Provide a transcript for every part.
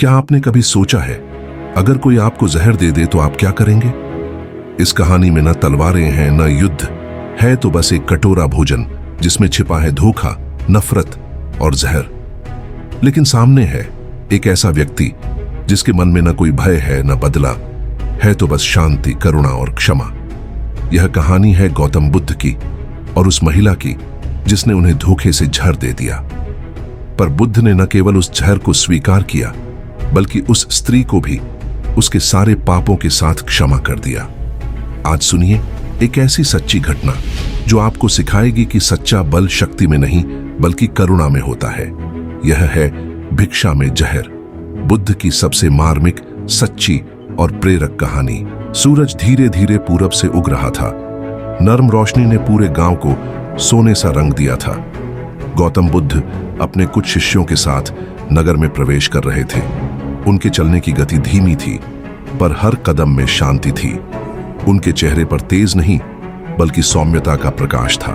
क्या आपने कभी सोचा है, अगर कोई आपको जहर दे दे तो आप क्या करेंगे? इस कहानी में न तलवारें हैं न युद्ध है, तो बस एक कटोरा भोजन जिसमें छिपा है धोखा, नफरत और जहर। लेकिन सामने है एक ऐसा व्यक्ति जिसके मन में न कोई भय है न बदला है, तो बस शांति, करुणा और क्षमा। यह कहानी है गौतम बुद्ध की और उस महिला की जिसने उन्हें धोखे से जहर दे दिया। पर बुद्ध ने न केवल उस जहर को स्वीकार किया, बल्कि उस स्त्री को भी उसके सारे पापों के साथ क्षमा कर दिया। आज सुनिए एक ऐसी सच्ची घटना जो आपको सिखाएगी कि सच्चा बल शक्ति में नहीं बल्कि करुणा में होता है। यह है भिक्षा में जहर, बुद्ध की सबसे मार्मिक, सच्ची और प्रेरक कहानी। सूरज धीरे धीरे पूरब से उग रहा था। नर्म रोशनी ने पूरे गांव को सोने सा रंग दिया था। गौतम बुद्ध अपने कुछ शिष्यों के साथ नगर में प्रवेश कर रहे थे। उनके चलने की गति धीमी थी, पर हर कदम में शांति थी। उनके चेहरे पर तेज नहीं बल्कि सौम्यता का प्रकाश था।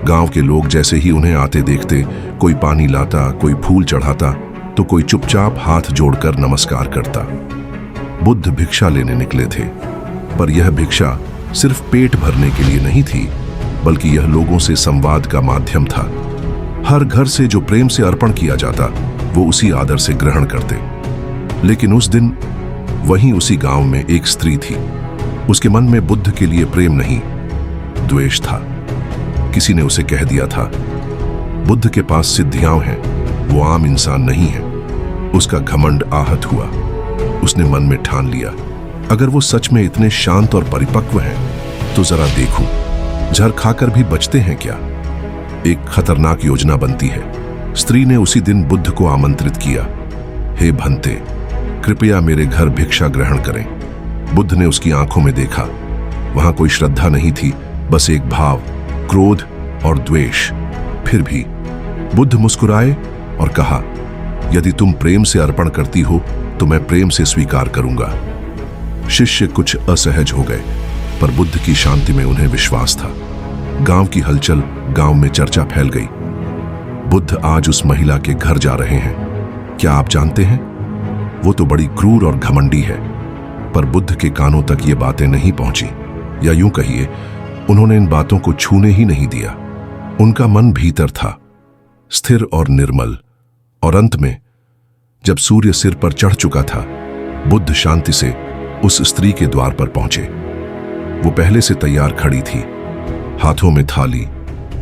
गांव के लोग जैसे ही उन्हें आते देखते, कोई पानी लाता, कोई फूल चढ़ाता, तो कोई चुपचाप हाथ जोड़कर नमस्कार करता। बुद्ध भिक्षा लेने निकले थे, पर यह भिक्षा सिर्फ पेट भरने के लिए नहीं थी, बल्कि यह लोगों से संवाद का माध्यम था। हर घर से जो प्रेम से अर्पण किया जाता, वो उसी आदर से ग्रहण करते। लेकिन उस दिन वहीं उसी गांव में एक स्त्री थी। उसके मन में बुद्ध के लिए प्रेम नहीं, द्वेष था। किसी ने उसे कह दिया था, बुद्ध के पास सिद्धियां हैं, वो आम इंसान नहीं है। उसका घमंड आहत हुआ। उसने मन में ठान लिया, अगर वो सच में इतने शांत और परिपक्व हैं, तो जरा देखूं, जहर खाकर भी बचते हैं क्या? एक खतरनाक योजना बनती है। स्त्री ने उसी दिन बुद्ध को आमंत्रित किया। हे भंते, कृपया मेरे घर भिक्षा ग्रहण करें। बुद्ध ने उसकी आंखों में देखा। वहां कोई श्रद्धा नहीं थी, बस एक भाव, क्रोध और द्वेष। फिर भी बुद्ध मुस्कुराए और कहा, यदि तुम प्रेम से अर्पण करती हो तो मैं प्रेम से स्वीकार करूंगा। शिष्य कुछ असहज हो गए, पर बुद्ध की शांति में उन्हें विश्वास था। गांव की हलचल, गांव में चर्चा फैल गई। बुद्ध आज उस महिला के घर जा रहे हैं। क्या आप जानते हैं, वो तो बड़ी क्रूर और घमंडी है। पर बुद्ध के कानों तक ये बातें नहीं पहुंची, या यूं कहिए, उन्होंने इन बातों को छूने ही नहीं दिया। उनका मन भीतर था, स्थिर और निर्मल। और अंत में जब सूर्य सिर पर चढ़ चुका था, बुद्ध शांति से उस स्त्री के द्वार पर पहुंचे। वो पहले से तैयार खड़ी थी, हाथों में थाली,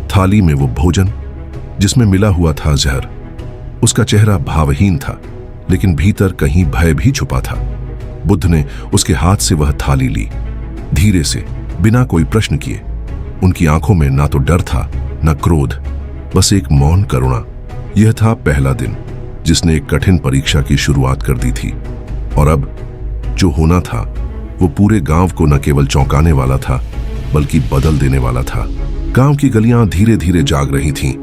थाली में वो भोजन जिसमें मिला हुआ था जहर। उसका चेहरा भावहीन था, लेकिन भीतर कहीं भय भी छुपा था। बुद्ध ने उसके हाथ से वह थाली ली, धीरे से, बिना कोई प्रश्न किए। उनकी आंखों में ना तो डर था ना क्रोध, बस एक मौन करुणा। यह था पहला दिन जिसने एक कठिन परीक्षा की शुरुआत कर दी थी। और अब जो होना था वो पूरे गांव को न केवल चौंकाने वाला था, बल्कि बदल देने वाला था। गांव की गलियां धीरे धीरे जाग रही थीं,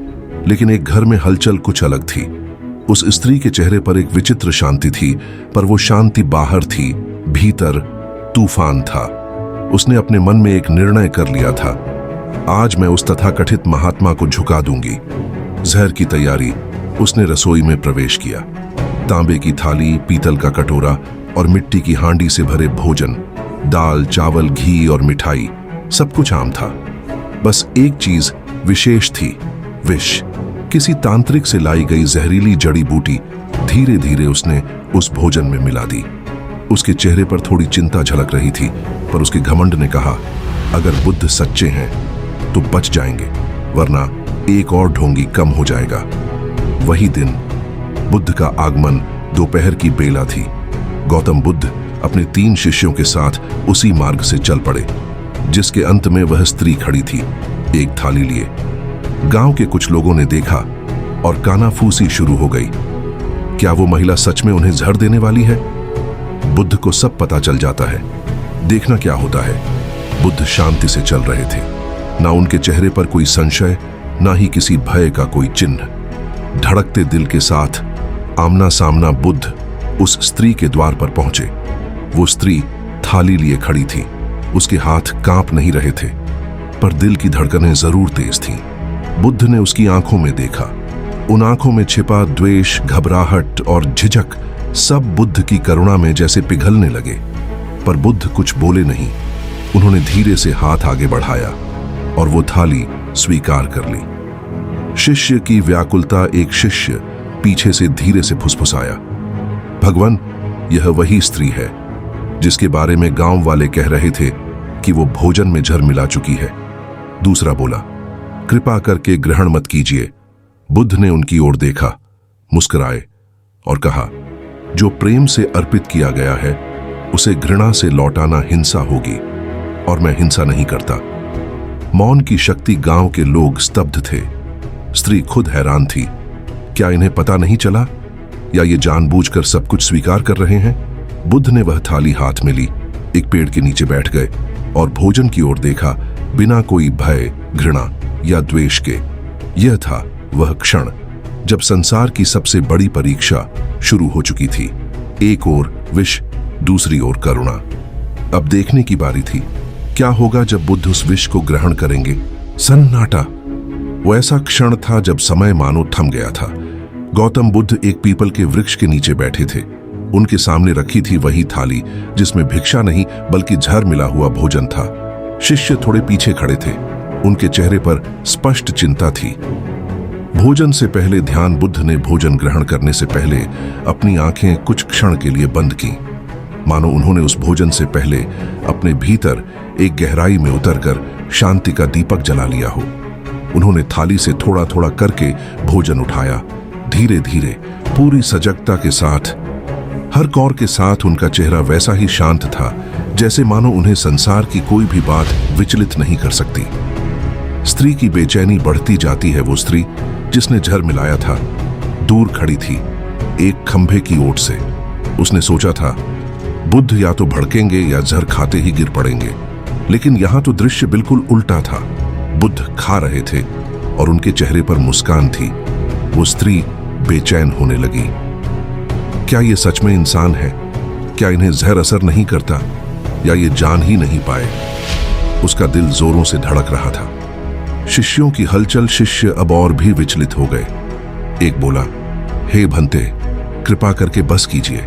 लेकिन एक घर में हलचल कुछ अलग थी। उस स्त्री के चेहरे पर एक विचित्र शांति थी, पर वो शांति बाहर थी, भीतर तूफान था। उसने अपने मन में एक निर्णय कर लिया था, आज मैं उस तथाकथित महात्मा को झुका दूंगी। जहर की तैयारी। उसने रसोई में प्रवेश किया। तांबे की थाली, पीतल का कटोरा और मिट्टी की हांडी से भरे भोजन, दाल, चावल, घी और मिठाई, सब कुछ आम था। बस एक चीज विशेष थी, विष। किसी तांत्रिक से लाई गई जहरीली जड़ी बूटी धीरे धीरे उसने उस भोजन में मिला दी। उसके चेहरे पर थोड़ी चिंता झलक रही थी, पर उसके घमंड ने कहा, अगर बुद्ध सच्चे हैं तो बच जाएंगे, वरना एक और ढोंगी कम हो जाएगा। वही दिन बुद्ध का आगमन दोपहर की बेला थी। गौतम बुद्ध अपने 3 शिष्यों के साथ उसी मार्ग से चल पड़े जिसके अंत में वह स्त्री खड़ी थी, एक थाली लिए। गांव के कुछ लोगों ने देखा और कानाफूसी शुरू हो गई। क्या वो महिला सच में उन्हें जहर देने वाली है? बुद्ध को सब पता चल जाता है, देखना क्या होता है। बुद्ध शांति से चल रहे थे, ना उनके चेहरे पर कोई संशय, ना ही किसी भय का कोई चिन्ह। धड़कते दिल के साथ आमना सामना बुद्ध उस स्त्री के द्वार पर पहुंचे। वो स्त्री थाली लिए खड़ी थी। उसके हाथ कांप नहीं रहे थे, पर दिल की धड़कनें जरूर तेज थीं। बुद्ध ने उसकी आंखों में देखा। उन आंखों में छिपा द्वेष, घबराहट और झिझक सब बुद्ध की करुणा में जैसे पिघलने लगे, पर बुद्ध कुछ बोले नहीं। उन्होंने धीरे से हाथ आगे बढ़ाया और वो थाली स्वीकार कर ली। शिष्य की व्याकुलता एक शिष्य पीछे से धीरे से फुसफुसाया, भगवान, यह वही स्त्री है जिसके बारे में गांव वाले कह रहे थे कि वो भोजन में जहर मिला चुकी है। दूसरा बोला, कृपा करके ग्रहण मत कीजिए। बुद्ध ने उनकी ओर देखा, मुस्कुराए और कहा, जो प्रेम से अर्पित किया गया है उसे घृणा से लौटाना हिंसा होगी, और मैं हिंसा नहीं करता। मौन की शक्ति गांव के लोग स्तब्ध थे। स्त्री खुद हैरान थी, क्या इन्हें पता नहीं चला या ये जानबूझकर सब कुछ स्वीकार कर रहे हैं? बुद्ध ने वह थाली हाथ में ली, एक पेड़ के नीचे बैठ गए और भोजन की ओर देखा, बिना कोई भय, घृणा या द्वेष के। यह था वह क्षण जब संसार की सबसे बड़ी परीक्षा शुरू हो चुकी थी। एक ओर विष, दूसरी ओर करुणा। अब देखने की बारी थी, क्या होगा जब बुद्ध उस विष को ग्रहण करेंगे। सन्नाटा। वो ऐसा क्षण था जब समय मानो थम गया था। गौतम बुद्ध एक पीपल के वृक्ष के नीचे बैठे थे। उनके सामने रखी थी वही थाली जिसमें भिक्षा नहीं बल्कि जहर मिला हुआ भोजन था। शिष्य थोड़े पीछे खड़े थे, उनके चेहरे पर स्पष्ट चिंता थी। भोजन से पहले ध्यान बुद्ध ने भोजन ग्रहण करने से पहले अपनी आंखें कुछ क्षण के लिए बंद की, मानो उन्होंने उस भोजन से पहले अपने भीतर एक गहराई में उतरकर शांति का दीपक जला लिया हो। उन्होंने थाली से थोड़ा थोड़ा करके भोजन उठाया, धीरे धीरे, पूरी सजगता के साथ। हर कौर के साथ उनका चेहरा वैसा ही शांत था जैसे मानो उन्हें संसार की कोई भी बात विचलित नहीं कर सकती। स्त्री की बेचैनी बढ़ती जाती है। वो स्त्री जिसने जहर मिलाया था दूर खड़ी थी, एक खंभे की ओट से। उसने सोचा था बुद्ध या तो भड़केंगे या जहर खाते ही गिर पड़ेंगे, लेकिन यहां तो दृश्य बिल्कुल उल्टा था। बुद्ध खा रहे थे और उनके चेहरे पर मुस्कान थी। वो स्त्री बेचैन होने लगी। क्या ये सच में इंसान है? क्या इन्हें जहर असर नहीं करता, या ये जान ही नहीं पाए? उसका दिल जोरों से धड़क रहा था। शिष्यों की हलचल। शिष्य अब और भी विचलित हो गए। एक बोला, हे भंते, कृपा करके बस कीजिए,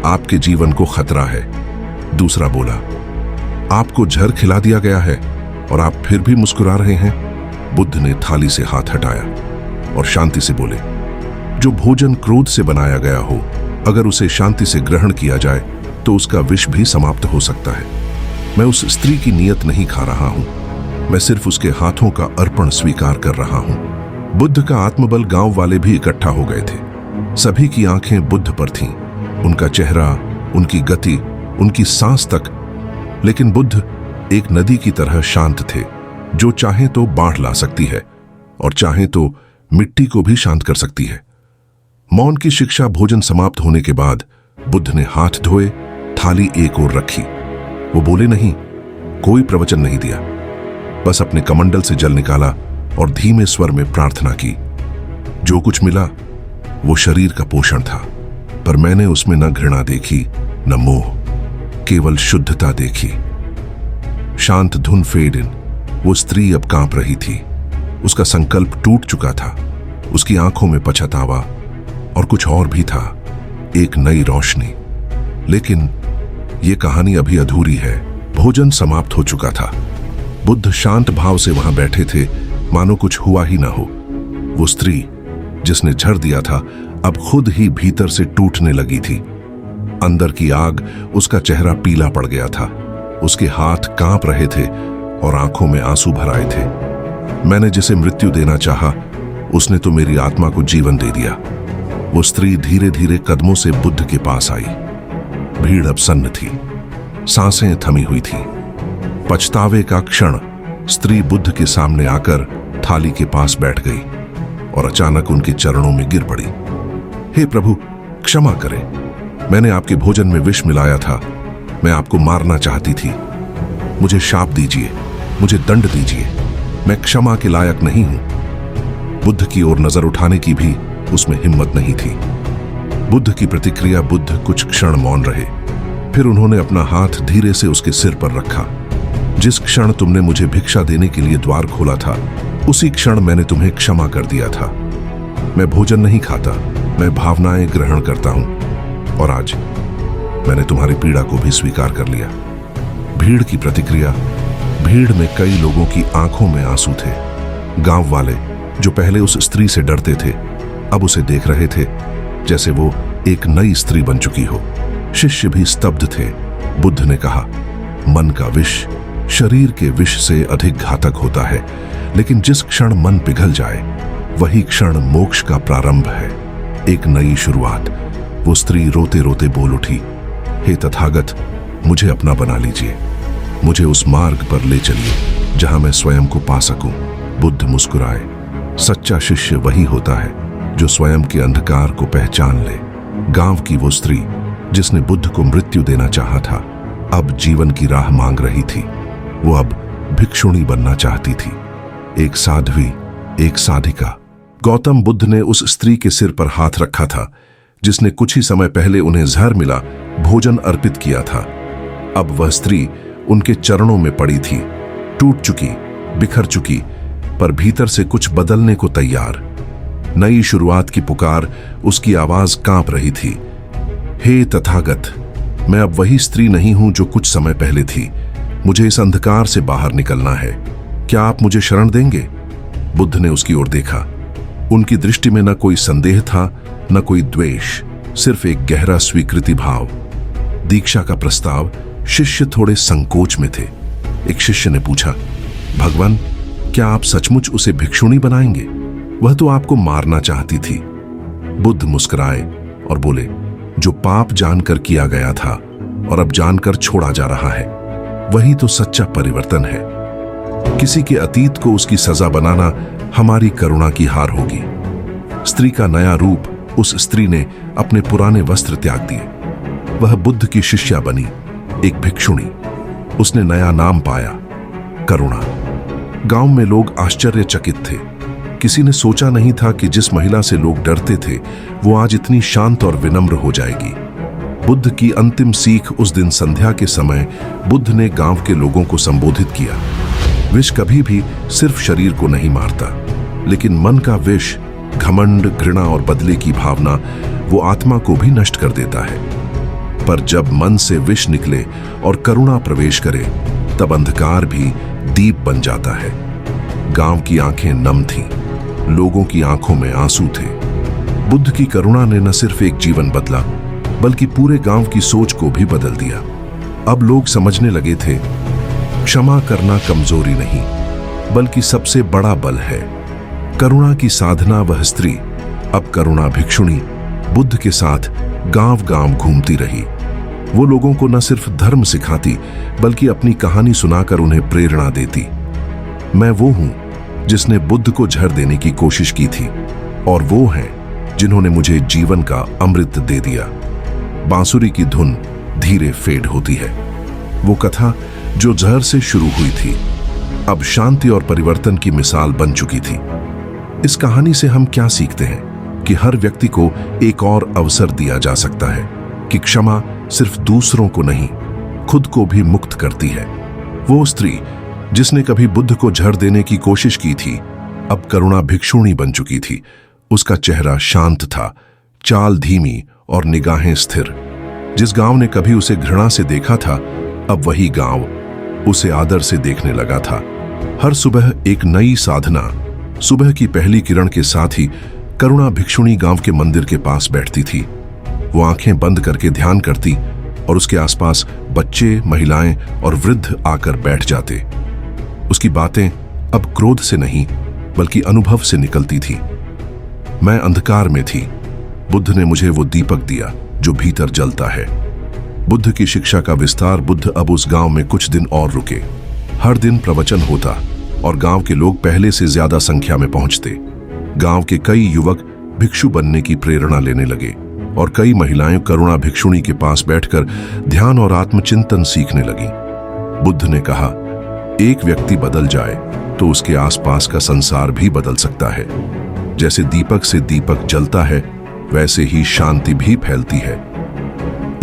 आपके जीवन को खतरा है। दूसरा बोला, आपको जहर खिला दिया गया है और आप फिर भी मुस्कुरा रहे हैं। बुद्ध ने थाली से हाथ हटाया और शांति से बोले, जो भोजन क्रोध से बनाया गया हो, अगर उसे शांति से ग्रहण किया जाए तो उसका विष भी समाप्त हो सकता है। मैं उस स्त्री की नियत नहीं खा रहा हूं, मैं सिर्फ उसके हाथों का अर्पण स्वीकार कर रहा हूं। बुद्ध का आत्मबल गांव वाले भी इकट्ठा हो गए थे। सभी की आंखें बुद्ध पर थीं, उनका चेहरा, उनकी गति, उनकी सांस तक। लेकिन बुद्ध एक नदी की तरह शांत थे, जो चाहे तो बाढ़ ला सकती है और चाहे तो मिट्टी को भी शांत कर सकती है। मौन की शिक्षा भोजन समाप्त होने के बाद बुद्ध ने हाथ धोए, थाली एक ओर रखी। वो बोले नहीं, कोई प्रवचन नहीं दिया, बस अपने कमंडल से जल निकाला और धीमे स्वर में प्रार्थना की। जो कुछ मिला वो शरीर का पोषण था, पर मैंने उसमें न घृणा देखी न मोह, केवल शुद्धता देखी। शांत धुन फेड इन। वो स्त्री अब कांप रही थी। उसका संकल्प टूट चुका था। उसकी आंखों में पछतावा और कुछ और भी था, एक नई रोशनी। लेकिन यह कहानी अभी अधूरी है। भोजन समाप्त हो चुका था। बुद्ध शांत भाव से वहां बैठे थे, मानो कुछ हुआ ही ना हो। वो स्त्री जिसने झड़ दिया था अब खुद ही भीतर से टूटने लगी थी। अंदर की आग, उसका चेहरा पीला पड़ गया था, उसके हाथ कांप रहे थे और आंखों में आंसू भर आए थे। मैंने जिसे मृत्यु देना चाहा, उसने तो मेरी आत्मा को जीवन दे दिया। वो स्त्री धीरे धीरे कदमों से बुद्ध के पास आई। भीड़ अब सन्न थी, सांसें थमी हुई थी। पछतावे का क्षण। स्त्री बुद्ध के सामने आकर थाली के पास बैठ गई और अचानक उनके चरणों में गिर पड़ी। हे प्रभु, क्षमा करें, मैंने आपके भोजन में विष मिलाया था। मैं आपको मारना चाहती थी। मुझे शाप दीजिए, मुझे दंड दीजिए, मैं क्षमा के लायक नहीं हूं। बुद्ध की ओर नजर उठाने की भी उसमें हिम्मत नहीं थी। बुद्ध की प्रतिक्रिया। बुद्ध कुछ क्षण मौन रहे, फिर उन्होंने अपना हाथ धीरे से उसके सिर पर रखा। जिस क्षण तुमने मुझे भिक्षा देने के लिए द्वार खोला था, उसी क्षण मैंने तुम्हें क्षमा कर दिया था। मैं भोजन नहीं खाता, मैं भावनाएं ग्रहण करता हूं। और आज मैंने तुम्हारी पीड़ा को भी स्वीकार कर लिया। भीड़ की प्रतिक्रिया। भीड़ में कई लोगों की आंखों में आंसू थे। गांव वाले जो पहले उस स्त्री से डरते थे, अब उसे देख रहे थे जैसे वो एक नई स्त्री बन चुकी हो। शिष्य भी स्तब्ध थे। बुद्ध ने कहा, मन का विष शरीर के विष से अधिक घातक होता है, लेकिन जिस क्षण मन पिघल जाए वही क्षण मोक्ष का प्रारंभ है, एक नई शुरुआत। वो स्त्री रोते रोते बोल उठी, हे तथागत, मुझे अपना बना लीजिए। मुझे उस मार्ग पर ले चलिए जहां मैं स्वयं को पा सकूं। बुद्ध मुस्कुराए। सच्चा शिष्य वही होता है जो स्वयं के अंधकार को पहचान ले। गांव की वो स्त्री जिसने बुद्ध को मृत्यु देना चाहा था, अब जीवन की राह मांग रही थी। वो अब भिक्षुणी बनना चाहती थी, एक साध्वी, एक साधिका। गौतम बुद्ध ने उस स्त्री के सिर पर हाथ रखा था जिसने कुछ ही समय पहले उन्हें जहर मिला भोजन अर्पित किया था। अब वह स्त्री उनके चरणों में पड़ी थी, टूट चुकी, बिखर चुकी, पर भीतर से कुछ बदलने को तैयार। नई शुरुआत की पुकार उसकी आवाज कांप रही थी। हे तथागत, मैं अब वही स्त्री नहीं हूं जो कुछ समय पहले थी। मुझे इस अंधकार से बाहर निकलना है। क्या आप मुझे शरण देंगे? बुद्ध ने उसकी ओर देखा। उनकी दृष्टि में न कोई संदेह था, न कोई द्वेष, सिर्फ एक गहरा स्वीकृति भाव। दीक्षा का प्रस्ताव। शिष्य थोड़े संकोच में थे। एक शिष्य ने पूछा, भगवान, क्या आप सचमुच उसे भिक्षुणी बनाएंगे? वह तो आपको मारना चाहती थी। बुद्ध मुस्कुराए और बोले, जो पाप जानकर किया गया था और अब जानकर छोड़ा जा रहा है, वही तो सच्चा परिवर्तन है। किसी के अतीत को उसकी सजा बनाना हमारी करुणा की हार होगी। स्त्री का नया रूप। उस स्त्री ने अपने पुराने वस्त्र त्याग दिए। वह बुद्ध की शिष्या बनी, एक भिक्षुणी। उसने नया नाम पाया, करुणा। गांव में लोग आश्चर्यचकित थे। किसी ने सोचा नहीं था कि जिस महिला से लोग डरते थे वो आज इतनी शांत और विनम्र हो जाएगी। बुद्ध की अंतिम सीख। उस दिन संध्या के समय बुद्ध ने गांव के लोगों को संबोधित किया। विष कभी भी सिर्फ शरीर को नहीं मारता, लेकिन मन का विष, घमंड, घृणा और बदले की भावना, वो आत्मा को भी नष्ट कर देता है। पर जब मन से विष निकले और करुणा प्रवेश करे, तब अंधकार भी दीप बन जाता है। गांव की आंखें नम थीं, लोगों की आंखों में आंसू थे। बुद्ध की करुणा ने न सिर्फ एक जीवन बदला, बल्कि पूरे गांव की सोच को भी बदल दिया। अब लोग समझने लगे थे, क्षमा करना कमजोरी नहीं, बल्कि सबसे बड़ा बल है। करुणा की साधना वह स्त्री, अब करुणा भिक्षुणी, बुद्ध के साथ गांव-गांव घूमती रही। वो लोगों को न सिर्फ धर्म सिखाती, बल्कि अपनी कहानी सुनाकर उन्हें प्रेरणा देती। मैं वो हूं जिसने बुद्ध को जहर देने की कोशिश की थी, और वो हैं जिन्होंने मुझे जीवन का अमृत दे दिया। बांसुरी की धुन धीरे फेड होती है। वो कथा जो जहर से शुरू हुई थी, अब शांति और परिवर्तन की मिसाल बन चुकी थी। इस कहानी से हम क्या सीखते हैं? कि हर व्यक्ति को एक और अवसर दिया जा सकता है, कि क्षमा सिर्फ दूसरों को नहीं, खुद को भी मुक्त करती है। वो स्त्री जिसने कभी बुद्ध को जहर देने की कोशिश की थी, अब करुणा भिक्षुणी बन चुकी थी। उसका चेहरा शांत था, चाल धीमी और निगाहें स्थिर। जिस गांव ने कभी उसे घृणा से देखा था, अब वही गांव उसे आदर से देखने लगा था। हर सुबह एक नई साधना। सुबह की पहली किरण के साथ ही करुणा भिक्षुणी गांव के मंदिर के पास बैठती थी। वो आंखें बंद करके ध्यान करती और उसके आसपास बच्चे, महिलाएं और वृद्ध आकर बैठ जाते। उसकी बातें अब क्रोध से नहीं, बल्कि अनुभव से निकलती थी। मैं अंधकार में थी, बुद्ध ने मुझे वो दीपक दिया जो भीतर जलता है। बुद्ध की शिक्षा का विस्तार। बुद्ध अब उस गांव में कुछ दिन और रुके। हर दिन प्रवचन होता और गांव के लोग पहले से ज्यादा संख्या में पहुंचते। गांव के कई युवक भिक्षु बनने की प्रेरणा लेने लगे और कई महिलाएं करुणा भिक्षुणी के पास बैठकर ध्यान और आत्मचिंतन सीखने लगी। बुद्ध ने कहा, एक व्यक्ति बदल जाए तो उसके आसपास का संसार भी बदल सकता है। जैसे दीपक से दीपक जलता है, वैसे ही शांति भी फैलती है।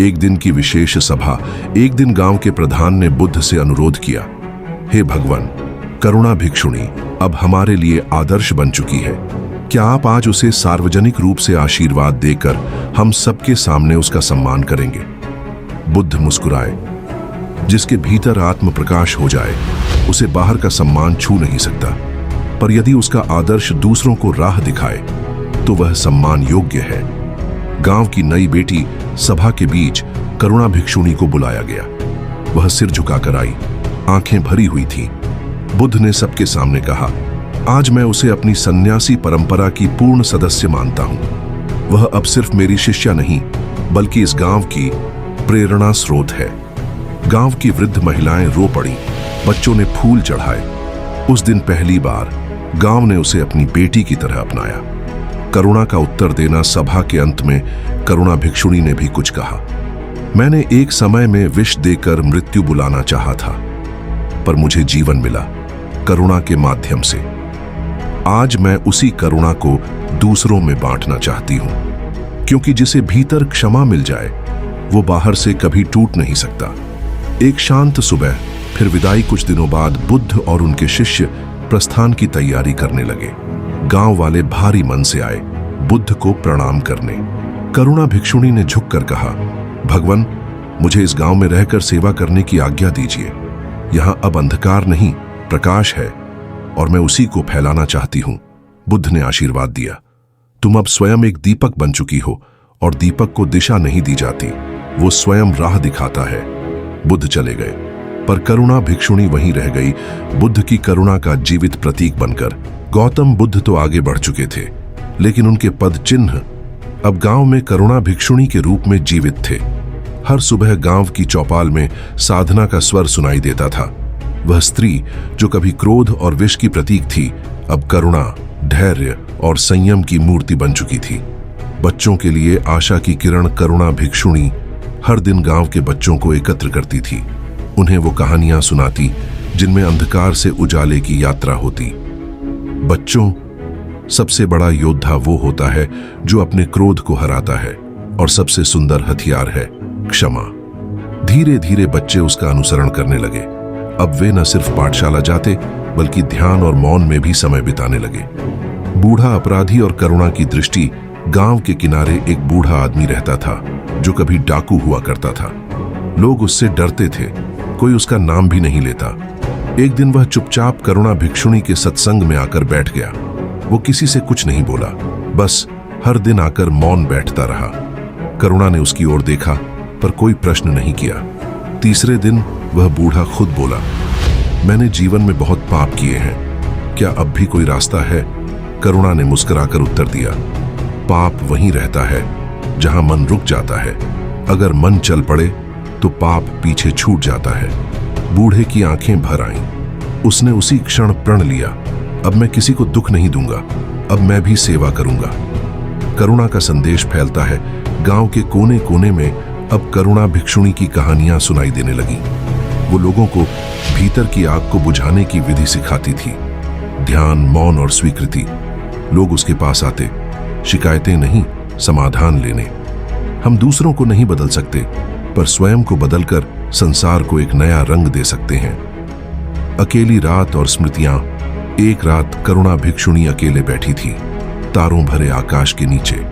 एक दिन की विशेष सभा। एक दिन गांव के प्रधान ने बुद्ध से अनुरोध किया, हे भगवान, करुणा भिक्षुणी अब हमारे लिए आदर्श बन चुकी है। क्या आप आज उसे सार्वजनिक रूप से आशीर्वाद देकर हम सबके सामने उसका सम्मान करेंगे? बुद्ध मुस्कुराए। जिसके भीतर आत्म प्रकाश हो जाए उसे बाहर का सम्मान छू नहीं सकता, पर यदि उसका आदर्श दूसरों को राह दिखाए तो वह सम्मान योग्य है। गांव की नई बेटी सभा के बीच करुणा भिक्षुणी को बुलाया गया। वह सिर झुकाकर आई, आंखें भरी हुई थीं। बुद्ध ने सबके सामने कहा, आज मैं उसे अपनी सन्यासी परंपरा की पूर्ण सदस्य मानता हूं। वह अब सिर्फ मेरी शिष्या नहीं बल्कि इस गांव की प्रेरणा स्रोत है। गांव की वृद्ध महिलाएं रो पड़ी, बच्चों ने फूल चढ़ाए। उस दिन पहली बार गांव ने उसे अपनी बेटी की तरह अपनाया। करुणा का उत्तर देना सभा के अंत में करुणा भिक्षुणी ने भी कुछ कहा। मैंने एक समय में विष देकर मृत्यु बुलाना चाहा था, पर मुझे जीवन मिला करुणा के माध्यम से। आज मैं उसी करुणा को दूसरों में बांटना चाहती हूं, क्योंकि जिसे भीतर क्षमा मिल जाए वो बाहर से कभी टूट नहीं सकता। एक शांत सुबह फिर विदाई। कुछ दिनों बाद बुद्ध और उनके शिष्य प्रस्थान की तैयारी करने लगे। गांव वाले भारी मन से आए बुद्ध को प्रणाम करने। करुणा भिक्षुणी ने झुककर कहा, भगवान, मुझे इस गांव में रहकर सेवा करने की आज्ञा दीजिए। यहां अब अंधकार नहीं, प्रकाश है और मैं उसी को फैलाना चाहती हूं। बुद्ध ने आशीर्वाद दिया, तुम अब स्वयं एक दीपक बन चुकी हो और दीपक को दिशा नहीं दी जाती, वो स्वयं राह दिखाता है। बुद्ध चले गए, पर करुणा भिक्षुणी वहीं रह गई, बुद्ध की करुणा का जीवित प्रतीक बनकर। गौतम बुद्ध तो आगे बढ़ चुके थे, लेकिन उनके पद चिन्ह अब गांव में करुणा भिक्षुणी के रूप में जीवित थे। हर सुबह गांव की चौपाल में साधना का स्वर सुनाई देता था। वह स्त्री जो कभी क्रोध और विष की प्रतीक थी, अब करुणा, धैर्य और संयम की मूर्ति बन चुकी थी। बच्चों के लिए आशा की किरण करुणा भिक्षुणी हर दिन गांव के बच्चों को एकत्र करती थी। उन्हें वो कहानियां सुनाती जिनमें अंधकार से उजाले की यात्रा होती। बच्चों, सबसे बड़ा योद्धा वो होता है जो अपने क्रोध को हराता है, और सबसे सुंदर हथियार है क्षमा। धीरे धीरे बच्चे उसका अनुसरण करने लगे। अब वे न सिर्फ पाठशाला जाते बल्कि ध्यान और मौन में भी समय बिताने लगे। बूढ़ा अपराधी और करुणा की दृष्टि। गांव के किनारे एक बूढ़ा आदमी रहता था जो कभी डाकू हुआ करता था। लोग उससे डरते थे, कोई उसका नाम भी नहीं लेता। एक दिन वह चुपचाप करुणा भिक्षुणी के सत्संग में आकर बैठ गया। वो किसी से कुछ नहीं बोला, बस हर दिन आकर मौन बैठता रहा। करुणा ने उसकी ओर देखा पर कोई प्रश्न नहीं किया। तीसरे दिन वह बूढ़ा खुद बोला, मैंने जीवन में बहुत पाप किए हैं, क्या अब भी कोई रास्ता है? करुणा ने मुस्कुराकर उत्तर दिया, पाप वहीं रहता है जहां मन रुक जाता है। अगर मन चल पड़े तो पाप पीछे छूट जाता है। बूढ़े की आंखें भर आईं। उसने उसी क्षण प्रण लिया, अब मैं किसी को दुख नहीं दूंगा, अब मैं भी सेवा करूंगा। करुणा का संदेश फैलता है। गांव के कोने कोने में अब करुणा भिक्षुणी की कहानियां सुनाई देने लगी। वो लोगों को भीतर की आग को बुझाने की विधि सिखाती थी। ध्यान, मौन और स्वीकृति। लोग उसके पास आते, शिकायतें नहीं, समाधान लेने। हम दूसरों को नहीं बदल सकते, पर स्वयं को बदलकर संसार को एक नया रंग दे सकते हैं। अकेली रात और स्मृतियां। एक रात करुणा भिक्षुणी अकेले बैठी थी, तारों भरे आकाश के नीचे।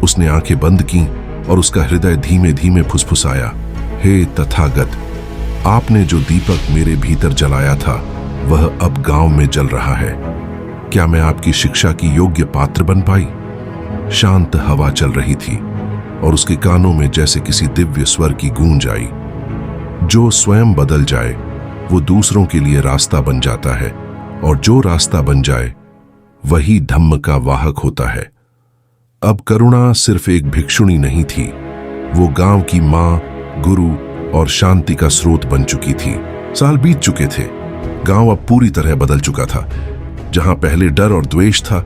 उसने आंखें बंद की और उसका हृदय धीमे धीमे फुसफुसाया, हे तथागत, आपने जो दीपक मेरे भीतर जलाया था वह अब गांव में जल रहा है। क्या मैं आपकी शिक्षा की योग्य पात्र बन पाई? शांत हवा चल रही थी और उसके कानों में जैसे किसी दिव्य स्वर की गूंज आई। जो स्वयं बदल जाए वो दूसरों के लिए रास्ता बन जाता है, और जो रास्ता बन जाए वही धम्म का वाहक होता है। अब करुणा सिर्फ एक भिक्षुणी नहीं थी, वो गांव की मां, गुरु और शांति का स्रोत बन चुकी थी। साल बीत चुके थे। गांव अब पूरी तरह बदल चुका था। जहां पहले डर और द्वेष था,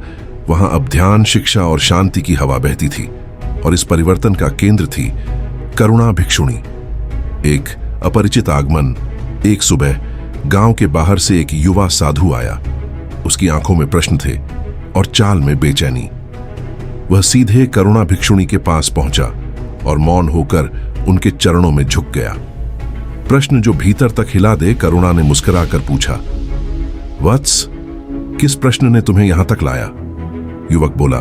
वहां अब ध्यान, शिक्षा और शांति की हवा बहती थी। और इस परिवर्तन का केंद्र थी करुणा भिक्षुणी। एक अपरिचित आगमन। एक सुबह गांव के बाहर से एक युवा साधु आया। उसकी आंखों में प्रश्न थे और चाल में बेचैनी। वह सीधे करुणा भिक्षुणी के पास पहुंचा और मौन होकर उनके चरणों में झुक गया। प्रश्न जो भीतर तक हिला दे। करुणा ने मुस्कुराकर पूछा, वत्स, किस प्रश्न ने तुम्हें यहां तक लाया? युवक बोला,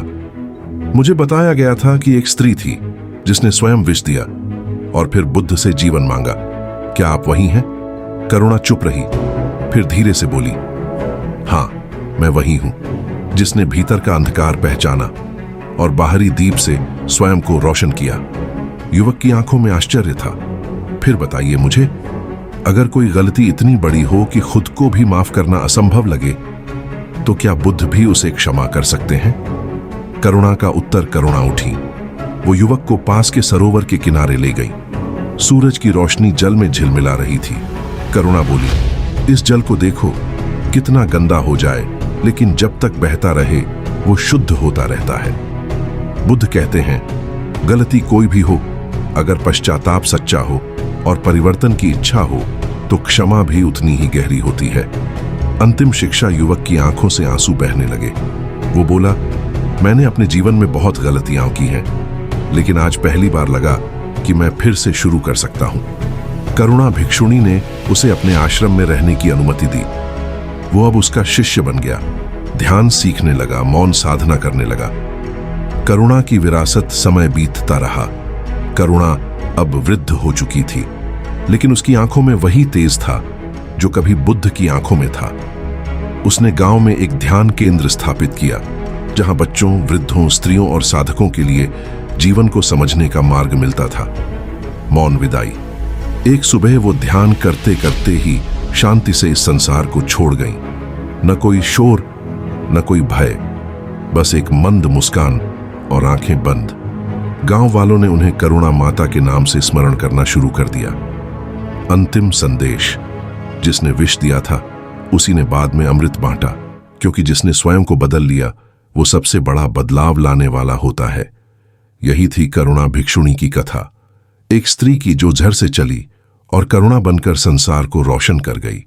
मुझे बताया गया था कि एक स्त्री थी जिसने स्वयं विष दिया और फिर बुद्ध से जीवन मांगा। क्या आप वही हैं? करुणा चुप रही, फिर धीरे से बोली, हां, मैं वही हूं, जिसने भीतर का अंधकार पहचाना और बाहरी दीप से स्वयं को रोशन किया। युवक की आंखों में आश्चर्य था। फिर बताइए मुझे, अगर कोई गलती इतनी बड़ी हो कि खुद को भी माफ करना असंभव लगे, तो क्या बुद्ध भी उसे क्षमा कर सकते हैं? करुणा का उत्तर करुणा उठी। वो युवक को पास के सरोवर के किनारे ले गई। सूरज की रोशनी जल में झिलमिला रही थी। करुणा बोली, इस जल को देखो, कितना गंदा हो जाए, लेकिन जब तक बहता रहे वो शुद्ध होता रहता है। बुद्ध कहते हैं, गलती कोई भी हो, अगर पश्चाताप सच्चा हो और परिवर्तन की इच्छा हो तो क्षमा भी उतनी ही गहरी होती है। अंतिम शिक्षा युवक की आंखों से आंसू बहने लगे। वो बोला, मैंने अपने जीवन में बहुत गलतियां की हैं, लेकिन आज पहली बार लगा कि मैं फिर से शुरू कर सकता हूं। करुणा भिक्षुणी ने उसे अपने आश्रम में रहने की अनुमति दी। वो अब उसका शिष्य बन गया, ध्यान सीखने लगा, मौन साधना करने लगा। करुणा की विरासत समय बीतता रहा। करुणा अब वृद्ध हो चुकी थी, लेकिन उसकी आंखों में वही तेज था जो कभी बुद्ध की आंखों में था। उसने गांव में एक ध्यान केंद्र स्थापित किया, जहां बच्चों, वृद्धों, स्त्रियों और साधकों के लिए जीवन को समझने का मार्ग मिलता था। मौन विदाई। एक सुबह वो ध्यान करते करते ही शांति से इस संसार को छोड़ गईं। न कोई शोर, न कोई भय, बस एक मंद मुस्कान और आंखें बंद। गांव वालों ने उन्हें करुणा माता के नाम से स्मरण करना शुरू कर दिया। अंतिम संदेश, जिसने विष दिया था उसी ने बाद में अमृत बांटा, क्योंकि जिसने स्वयं को बदल लिया वो सबसे बड़ा बदलाव लाने वाला होता है। यही थी करुणा भिक्षुणी की कथा, एक स्त्री की जो झर से चली और करुणा बनकर संसार को रोशन कर गई।